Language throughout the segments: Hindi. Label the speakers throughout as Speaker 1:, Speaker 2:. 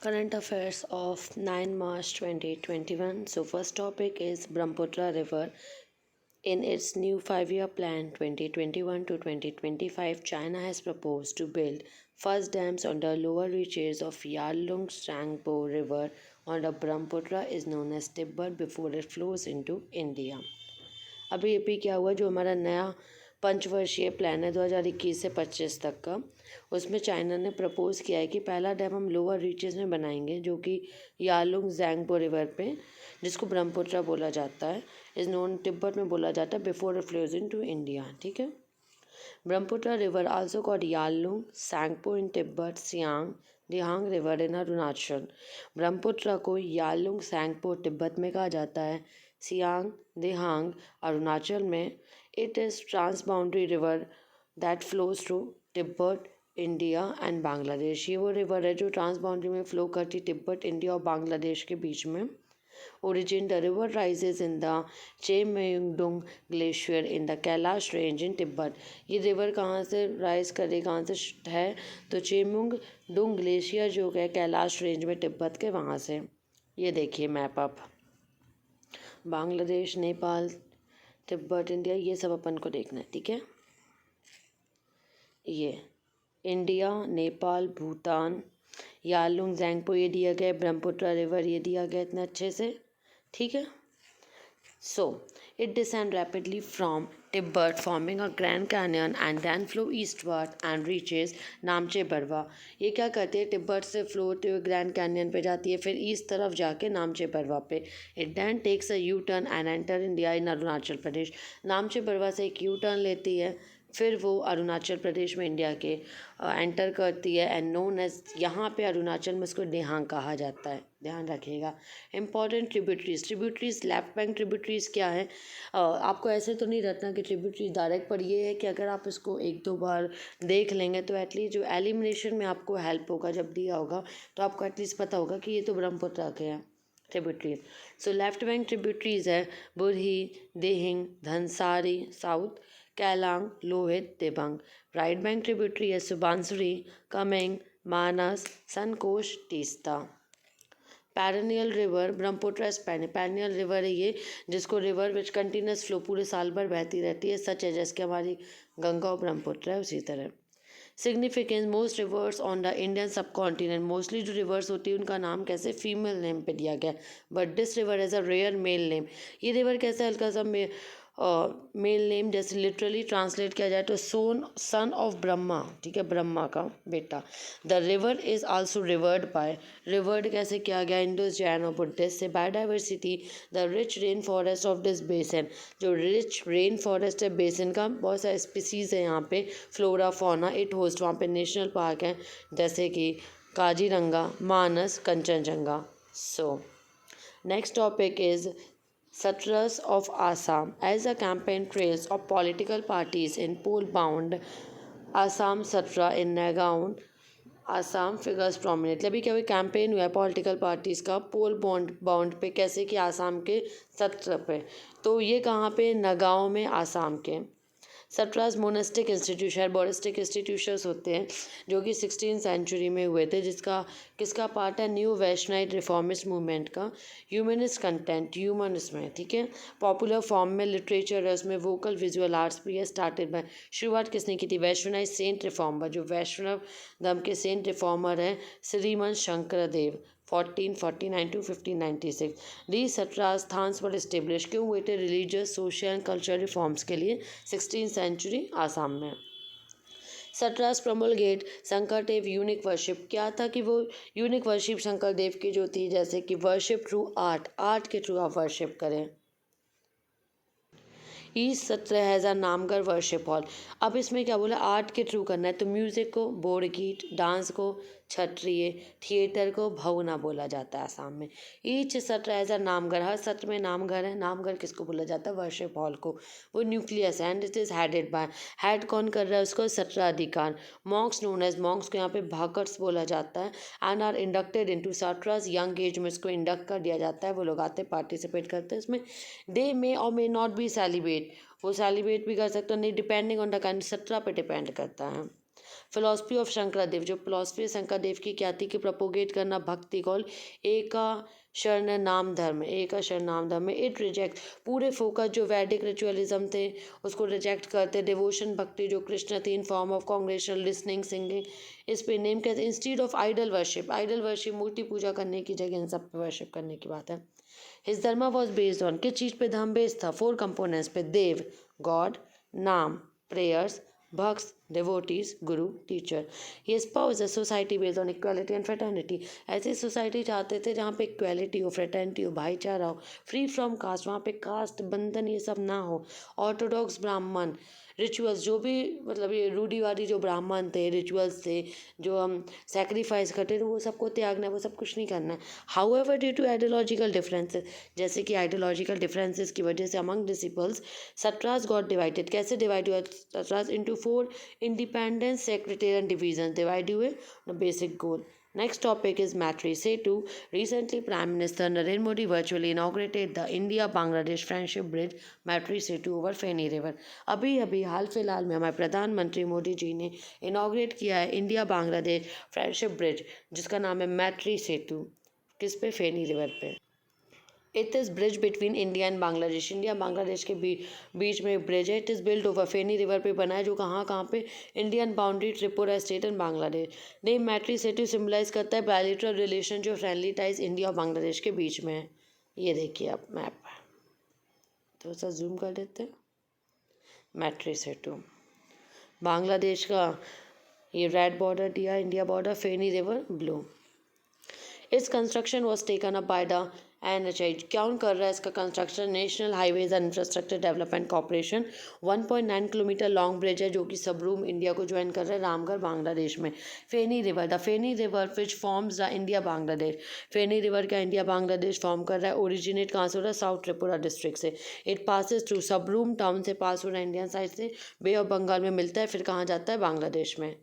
Speaker 1: Current affairs of 9 March 2021. So, first topic is Brahmaputra River. In its new 5-year plan 2021 to 2025, China has proposed to build first dams on the lower reaches of Yarlung Tsangpo River on the Brahmaputra is known as Tibet before it flows into India. अभी क्या हुआ, जो हमारा नया पंचवर्षीय प्लान है 2021 से 25 तक का, उसमें चाइना ने प्रपोज किया है कि पहला डैम हम लोअर रीचेस में बनाएंगे, जो कि यालुंग जैंगपो रिवर पे, जिसको ब्रह्मपुत्र बोला जाता है, इज नोन तिब्बत में बोला जाता है, before it flows into India. ठीक है. Brahmaputra river also called Yarlung Tsangpo in Tibet, Siang Dihang river in Arunachal. Brahmaputra को यालुंग सैंगपो तिब्बत में कहा जाता है, सियांग दिहांग अरुणाचल में. It is transboundary river that flows through Tibet, India and Bangladesh. ये वो रिवर है जो ट्रांसबाउंड्री में फ्लो करती तिब्बत, इंडिया और बांग्लादेश के बीच में. Origin: the river rises in the Chemyungdong Glacier in the Kailash Range in Tibet. ये रिवर कहाँ से राइज करे, कहाँ से है, तो चेमुंगडोंग ग्लेशियर जो है कैलाश रेंज में तिब्बत के वहाँ से. ये देखिए map up. Bangladesh, Nepal, Tibet, India, ये सब अपन को देखना है. ठीक है. ये इंडिया, नेपाल, भूटान, यालुंग जैंगपो ये दिया गया, ब्रह्मपुत्र रिवर ये दिया गया इतने अच्छे से. ठीक है. So it descend rapidly from Tibet forming a grand canyon and then flow eastward and reaches Namche Barwa. ये क्या करती है, तिब्बत से फ्लो होते हुए ग्रैंड कैनियन पे जाती है, फिर ईस्ट तरफ जाके नामचे बरवा पे. It then takes a U turn and enter India in Arunachal Pradesh. Namche Barwa से एक यू टर्न लेती है, फिर वो अरुणाचल प्रदेश में इंडिया के एंटर करती है, एंड नोन एज, यहाँ पे अरुणाचल में इसको देहांग कहा जाता है. ध्यान रखिएगा. Important tributaries left bank tributaries क्या है, आपको ऐसे तो नहीं रखना कि ट्रिब्यूटरीज डायरेक्ट, पर ये है कि अगर आप इसको एक दो बार देख लेंगे तो एटलीस्ट जो एलिमिनेशन में आपको हेल्प होगा, जब दिया होगा तो आपको एटलीस्ट पता होगा कि ये तो ब्रह्मपुत्र के हैं tributaries. So left bank tributaries है Burhi, Dihing, Dhansiri south, Kalang, Lohit, Dibang. Right bank tributary है Subansiri, Kameng, Manas, Sankosh, Teesta. Perennial river Brahmaputra perennial river है ये, जिसको रिवर विच कंटिन्यूस फ्लो पूरे साल भर बहती रहती है, सच है जैसे कि हमारी गंगा और ब्रह्मपुत्र है उसी तरह. Significance: most reverse on the Indian सब कॉन्टिनेंट. मोस्टली जो रिवर्स होती है उनका नाम कैसे फीमेल नेम पे दिया गया, but this river as a rare male name. ये रिवर कैसा हल्का सा मेल नेम, जैसे लिटरली ट्रांसलेट किया जाए तो सन ऑफ ब्रह्मा. ठीक है, ब्रह्मा का बेटा. The river is also revered by, revered कैसे किया गया, इंडोस, जैन और बुद्धिस्ट से. Biodiversity: the rich rain forest of this basin. जो रिच रेन फॉरेस्ट है बेसन का, बहुत सारे स्पीसीज है यहाँ पे, फ्लोरा फौना. इट होस्ट, वहाँ पे नेशनल पार्क है जैसे कि Kaziranga, Manas, Kanchenjunga. So next topic is Satras of Assam. As a campaign trails of political parties in poll-bound Assam Satra in Nagaon, Assam figures prominently. अभी क्या हुआ, कैंपेन हुआ है पॉलिटिकल पार्टीज़ का पोल बाउंड पे, कैसे कि आसाम के सत्र पे. तो ये कहाँ पे, नगांव में, आसाम के. सट्रास मोनेस्टिक इंस्टीट्यूशन, बॉडिस्टिक इंस्टीट्यूशंस होते हैं जो कि 16th सेंचुरी में हुए थे, जिसका किसका पार्ट है, न्यू वैष्णवाइट रिफॉर्मिस्ट मूवमेंट का. ह्यूमनिस्ट कंटेंट, ह्यूमन इसमें. ठीक है. पॉपुलर फॉर्म में लिटरेचर है, उसमें वोकल विजुअल आर्ट्स भी है. स्टार्टेड बाय, शुरुआत किसने की थी, वैष्णवाइट सेंट रिफॉर्मर, जो वैष्णव धर्म के सेंट रिफॉर्मर हैं, श्रीमन शंकरदेव, 1449 to 1596. These सत्रास्थान पर इस्टेब्लिश क्यों हुए थे, religious, social and cultural reforms के लिए, 16th सेंचुरी आसाम में. सट्रास प्रमोलगेट शंकरदेव यूनिक वर्शिप. क्या था कि वो यूनिक वर्शिप शंकरदेव की जो थी, जैसे कि वर्शिप थ्रू आर्ट, आर्ट के थ्रू आप वर्शिप करें. ईच सत्र हैज़ अ नामगर वर्शिप हॉल. अब इसमें क्या बोला, आर्ट के थ्रू करना है, तो म्यूज़िक को बोड़गीत, डांस को क्षत्रिय, थिएटर को भवना बोला जाता है आसाम में. ईच सत्र हैज़ अ नामगर, हर सत्र में नामगर है. नामगर किसको बोला जाता है, वर्शिप हॉल को. वो न्यूक्लियस है and it is headed by, head कौन कर रहा है उसको, Satradhikar. Monks known as, monks को यहाँ पे भाकर्स बोला जाता है. And are inducted into Sattras, young age में इसको इंडक्ट कर दिया जाता है, वो लोग आते पार्टिसिपेट करते हैं इसमें. दे मे और मे नॉट बी सेलिब्रेट, वो सेलिब्रेट भी कर सकते हो नहीं, डिपेंडिंग ऑन द काइंड, सत्रह पे डिपेंड करता है. फिलोसफी ऑफ शंकरदेव, जो फिलोसफी शंकरदेव की क्या थी कि प्रोपोगेट करना भक्ति कॉल एका शरण नाम धर्म, एका शरण नाम धर्म। इट रिजेक्ट पूरे फोकस जो वैदिक रिचुअलिज्म थे उसको रिजेक्ट करते, डिवोशन भक्ति जो कृष्ण थी in form of congregational listening singing, इस पे नेम कहते हैं instead of idol worship, idol worship मूर्ति पूजा करने की जगह इन सब पे वर्शिप करने की बात है। His Dharma was based on, किस चीज़ पे धर्म बेस्ड था, 4 कंपोनेंट्स पे, देव गॉड, नाम प्रेयर्स, भक्स डिवोटीज, गुरु टीचर। ये spouse a society based on equality and fraternity, ऐसी सोसाइटी चाहते थे जहाँ पे इक्वालिटी हो, फ्रेटर्निटी हो, भाईचारा हो, फ्री फ्रॉम कास्ट, वहाँ पे कास्ट बंधन ये सब ना हो। ऑर्थोडॉक्स ब्राह्मण रिचुअल्स जो भी मतलब ये रूढ़िवादी जो ब्राह्मण थे रिचुअल्स थे जो हम सेक्रीफाइस करते थे वो सबको त्यागना है, वो सब कुछ नहीं करना है। However due to ideological differences, जैसे कि आइडियोलॉजिकल डिफरेंसेस की वजह से among disciples Sattras got divided, कैसे डिवाइड हुआ Sattras into 4 independent sectarian division, divide हुए the basic goal. Next topic is Matri Setu. Recently, Prime Minister Narendra Modi virtually inaugurated the India-Bangladesh Friendship Bridge Matri Setu over Feni River. अभी अभी हाल फिलहाल में हमारे प्रधानमंत्री मोदी जी ने इनाग्रेट किया है इंडिया बांग्लादेश फ्रेंडशिप ब्रिज जिसका नाम है मैत्री सेतु, किस पे, फेनी रिवर पे। It is bridge between India and Bangladesh, India Bangladesh के बीच में एक ब्रिज है। It is build over Feni river पे बना है जो कहाँ पे, Indian boundary Tripura state and Bangladesh. Name Maitri Setu symbolise करता है बायलैटरल रिलेशन जो फ्रेंडली टाइज इंडिया और बांग्लादेश के बीच में है। ये देखिए आप मैप, थोड़ा सा जूम कर देते हैं। मैत्री सेतु बांग्लादेश का ये रेड बॉर्डर दिया, India border, Feni river blue. Its construction was taken up by the NHAI, कौन कर रहा है इसका construction, national highways and infrastructure development corporation. 1.9 kilometre long bridge है जो कि सबरूम इंडिया को ज्वाइन कर रहा है रामगढ़ बांग्लादेश में। Feni river, the Feni river which forms the India Bangladesh, Feni river का इंडिया बांग्लादेश फॉर्म कर रहा है। ओरिजिनेट कहाँ से हो रहा है, साउथ त्रिपुरा डिस्ट्रिक्ट से। It passes through Sabroom town से पास हो रहा है इंडियन साइड से, बे ऑफ बंगाल में मिलता है, फिर कहाँ जाता है, बांग्लादेश में।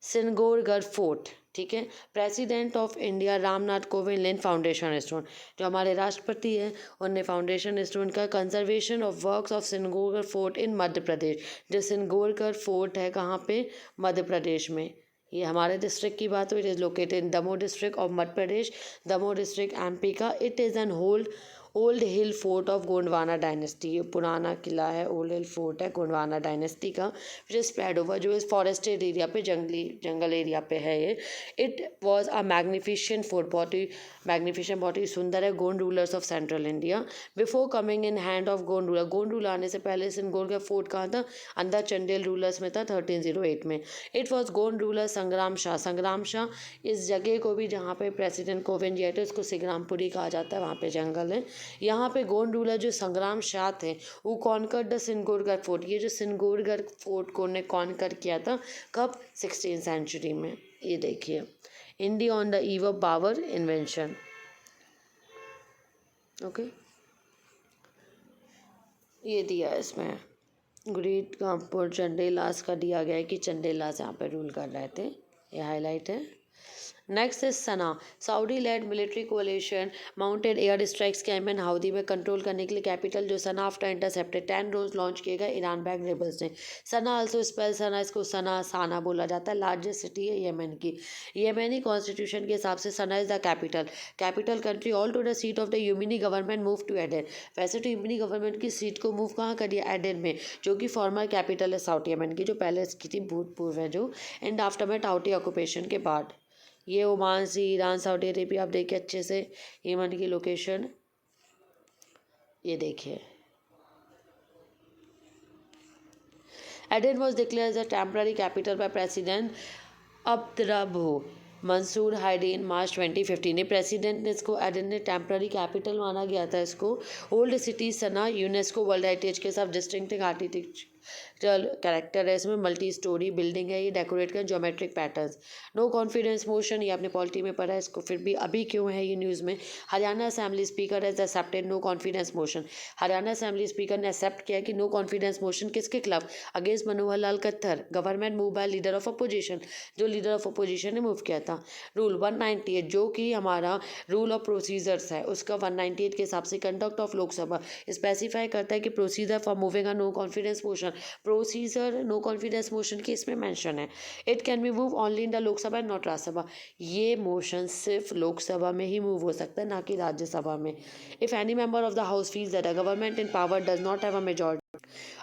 Speaker 1: सिनगोरगढ़ फोर्ट, ठीक है। President of India Ramnath Kovind laid foundation stone, जो हमारे राष्ट्रपति हैं उनने फाउंडेशन स्टोन का conservation of works of Singorgarh fort in Madhya Pradesh. जो सिनगोरगढ़ फोर्ट है कहाँ पे, मध्य प्रदेश में। ये हमारे डिस्ट्रिक्ट की बात हुई, it is located in Damoh district of Madhya Pradesh, Damoh district MP का। It is an old hill fort of Gondwana dynasty, ये पुराना किला है, ओल्ड हिल फोर्ट है गोंडवाना डायनेस्टी का, जो स्प्रेड ओवर जो इस फॉरेस्टेड एरिया पे, जंगल एरिया पे है ये। It was a magnificent fort, बहुत ही मैग्निफिशेंट, बहुत ही सुंदर है। Gond rulers of central India before coming in hand of Gond ruler, Gond ruler आने से पहले सिनगोर का फोर्ट कहाँ था, अंदर चंडेल रूलर्स में था 1308 में। इट वॉज गोंड रूलर संग्राम शाह, संग्राम शाह इस जगह को भी जहाँ पे प्रेसिडेंट कोविंद जी थे उसको सिग्रामपुरी कहा जाता है, वहाँ पे जंगल है। यहाँ पे गोंड रूलर जो संग्राम शाह थे वो कॉन्कर द सिनगोरगढ़ फोर्ट, ये जो सिनगोरगढ़ फोर्ट को ने कॉन्कर किया था कब, 16th सेंचुरी में। ये देखिए India on the eve of Babur invention, okay. ये दिया है इसमें ग्रेट कानपुर चंडेलास का दिया गया है कि चंडेलास यहाँ पे रूल कर रहे थे, ये हाईलाइट है। Next is Sanaa, Saudi led military coalition mounted air strikes के यमन हाउदी में कंट्रोल करने के लिए कैपिटल जो सना आफ्टर इंटरसेप्टेड 10 रोज लॉन्च किए गए ईरान बैक रेबल्स ने। सना आल्सो स्पेल सना, इसको सना साना बोला जाता है, लार्जेस्ट सिटी है यमन की। यमनी कॉन्स्टिट्यूशन के हिसाब से Sanaa is the capital country. All to the seat of the Yemeni government move to Aden, वैसे तो यूमिनी गवर्नमेंट की सीट को मूव कहाँ करिए, एडन में, जो कि फॉर्मर कैपिटल है साउथ यमन की, जो पहले इसकी थी भूतपूर्व है जो। एंड आफ्टर में टाउटी ऑक्यूपेशन के बाद ये ओमान से ईरान सऊदी अरेबिया, आप देखिए अच्छे से यमन की लोकेशन, ये देखिए। Aden was declared as a temporary capital by president Abdrabbuh Mansour Hadi in March 2015। President ने इसको एडन ने टेम्पररी कैपिटल माना गया था इसको। ओल्ड सिटी सना यूनेस्को वर्ल्ड हेरिटेज के साथ डिस्टिंक्टिव आर्किटेक्चर कैरेक्टर है इसमें, मल्टी स्टोरी बिल्डिंग है ये, डेकोरेट कर geometric patterns. No confidence motion, ये आपने पॉलिटी में पढ़ा है इसको, फिर भी अभी क्यों है ये न्यूज़ में। Haryana assembly speaker has accepted no confidence motion, Haryana assembly speaker ने एक्सेप्ट किया कि नो कॉन्फिडेंस मोशन किसके खिलाफ, against Manohar Lal Khattar, government move by leader of opposition, जो लीडर ऑफ अपोजिशन ने मूव किया था। रूल 198 जो कि हमारा रूल ऑफ प्रोसीजर्स है उसका 198 के हिसाब से कंडक्ट ऑफ लोकसभा स्पेसिफाई करता है कि procedure for moving a no confidence motion procedure no confidence motion के इसमें मेंशन है। It can be move only in the Lok Sabha and not Rajya Sabha. ये मोशन सिर्फ लोकसभा में ही मूव हो सकता है, ना कि राज्यसभा में। If any member of the house feels that a government in power does not have a majority,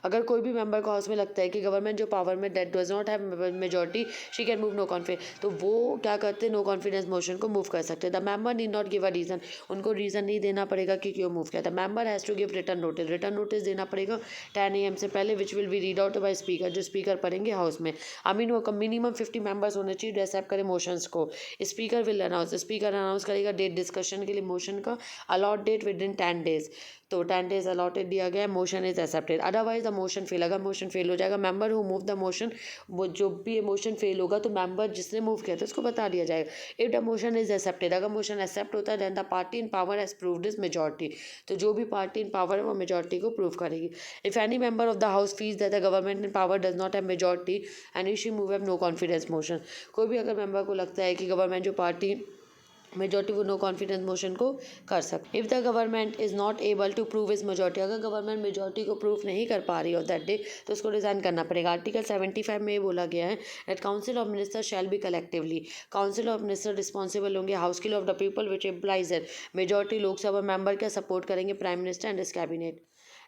Speaker 1: अगर कोई भी मेंबर को हाउस में लगता है कि गवर्नमेंट जो पावर में that does not have majority, she can move no confidence, तो वो क्या करते हैं, नो कॉन्फिडेंस मोशन को मूव कर सकते हैं। The member need not give a reason, उनको रीजन नहीं देना पड़ेगा कि क्यों मूव किया। The member has to give return notice, return notice देना पड़ेगा 10 AM से पहले, which will be read out by speaker, जो स्पीकर पढ़ेंगे हाउस में। आई मीन वो मिनिमम 50 मेंबर्स होने चाहिए जो एक्सेप्ट करें मोशंस को। Speaker will announce, speaker announce करेगा डेट डिस्कशन के लिए मोशन का, allot date within 10 days, तो 10 days अलॉटेड दिया गया है, motion is accepted. Otherwise the motion fail, अगर मोशन फेल हो जाएगा, member who move the motion, वो जो भी मोशन फेल होगा तो मेंबर जिसने मूव किया था उसको बता दिया जाएगा। If the motion is accepted, अगर मोशन एक्सेप्ट होता है, then the party in power has proved is majority, तो जो भी पार्टी इन पावर है वो मेजॉरिटी को प्रूव करेगी। If any member of the house feels that the government in power does not have majority and is move have no confidence motion, कोई भी अगर मेंबर को लगता है कि गवर्नमेंट जो पार्टी मेजॉरिटी वो नो कॉन्फिडेंस मोशन को कर सकते। If the government is not able to prove is majority, अगर गवर्नमेंट मेजॉरिटी को प्रूफ नहीं कर पा रही हो दैट डे, तो उसको रिजाइन करना पड़ेगा। आर्टिकल 75 में ये बोला गया है that council of minister shall be collectively, council of minister responsible होंगे हाउस के लिए of the people, which implies that majority Lok Sabha member का सपोर्ट करेंगे prime minister and his cabinet.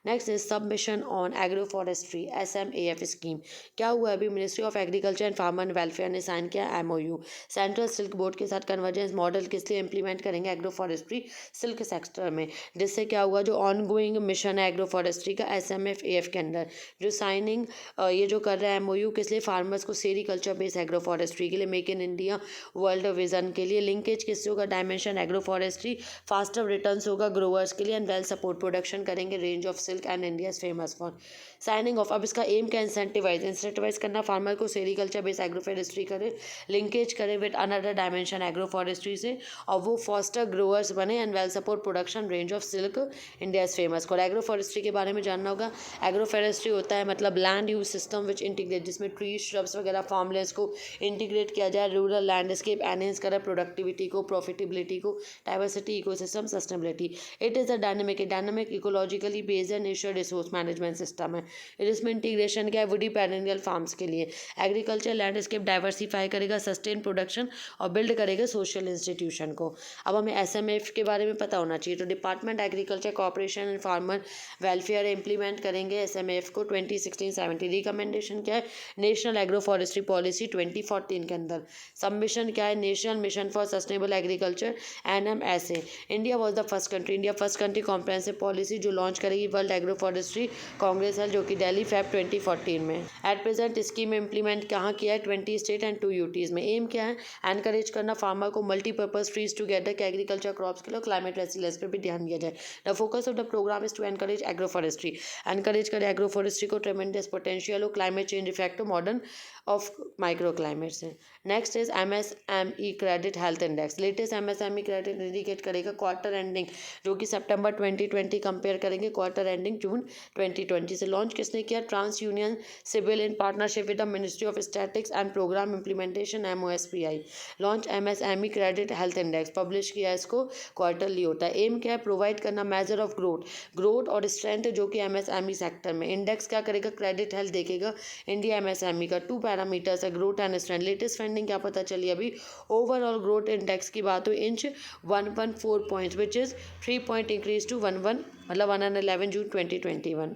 Speaker 1: Next is submission on agro forestry SMAF scheme. क्या हुआ अभी, ministry of agriculture and farmer welfare ने साइन किया MOU सेंट्रल सिल्क बोर्ड के साथ कन्वर्जेंस मॉडल किस लिए इंप्लीमेंट करेंगे एग्रो फॉरेस्ट्री सिल्क सेक्टर में, जिससे क्या हुआ जो ऑन गोइंग मिशन है एग्रो फॉरेस्ट्री का SMFAF के अंदर जो साइनिंग ये जो कर रहा है MOU किस लिए, फार्मर्स को सेरीकल्चर बेस्ड एग्रो फॉरेस्ट्री के लिए, make in India world vision के लिए। लिंकेज किससे होगा, dimension agro forestry, faster returns होगा ग्रोअर्स के लिए एंड वेल सपोर्ट प्रोडक्शन करेंगे range of silk and India is famous for. Signing off, अब इसका एम क्या, इंसेंटिवाइज करना फार्मर को सेरीकल्चर बेस्ड एग्रो फॉरेस्ट्री करे, लिंकेज करे with another dimension agro forestry से, और वो फॉस्टर ग्रोअर्स बने and well support production range of silk India is famous for. Agro forestry के बारे में जानना होगा, एग्रो फॉरेस्ट्री होता है मतलब land use system which integrate, जिसमें ट्री श्रब्स वगैरह फार्मलैंड्स को इंटीग्रेट किया जाए, रूरल लैंडस्केप एनहेंस करे प्रोडक्टिविटी को, प्रॉफिटेबिलिटी को, diversity, ecosystem, sustainability. It is a dynamic ecologically based and natural resource management system है। इसमें इंटीग्रेशन क्या है, वुडी पेरेनियल फार्म्स के लिए एग्रीकल्चर लैंडस्केप डाइवर्सिफाई करेगा, सस्टेन प्रोडक्शन और बिल्ड करेगा सोशल इंस्टीट्यूशन को। अब हमें SMF के बारे में पता होना चाहिए, तो department agriculture corporation and farmer welfare implement करेंगे SMF को 2016-17। रिकमेंडेशन क्या है, नेशनल एग्रो फॉरेस्ट्री पॉलिसी 2014 के अंदर। सबमिशन क्या है, national mission for sustainable agriculture NMSA। India was the first country comprehensive policy जो लॉन्च करेगी वर्ल्ड एग्रो फॉरेस्ट्री कांग्रेस है, जो कि दिल्ली Feb 2014 में। एट प्रेजेंट स्कीम इम्प्लीमेंट कहाँ किया है, 20 स्टेट एंड 2 UTs में। एम क्या है, एनकरेज करना फार्मर को मल्टीपर्पज ट्रीज टुगेदर के एग्रीकल्चर क्रॉप्स के लिए, क्लाइमेट रेसिलेंस पर भी ध्यान दिया जाए। The focus of the programme is to encourage agro forestry, encourage करे एग्रो फॉरेस्ट्री को, ट्रेमेंडस पोटेंशियल हो, क्लाइमेट चेंज इफेक्ट हो, मॉडर्न ऑफ माइक्रो क्लाइमेट से। Next is MSME credit health index. Latest MSME credit indicate करेगा क्वार्टर एंडिंग, जो कि सितंबर 2020 कंपेयर करेंगे क्वार्टर एंडिंग जून 2020 से। लॉन्च किसने किया, TransUnion CIBIL in partnership with the ministry of statics and programme implementation MOSPI। Launch MSME credit health index, publish किया इसको क्वार्टरली होता है। एम क्या है, प्रोवाइड करना मेजर ऑफ ग्रोथ और स्ट्रेंथ जो कि MSME सेक्टर में। इंडेक्स क्या करेगा, क्रेडिट हेल्थ देखेगा इंडिया MSME का। 2 पैरामीटर्स है, growth and strength. Latest funding क्या पता चली अभी, ओवरऑल ग्रोथ इंडेक्स की बात हो, inch 114 points which is 3 point increase to 11 मतलब 111 जून 2021।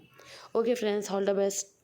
Speaker 1: Okay friends, all the best.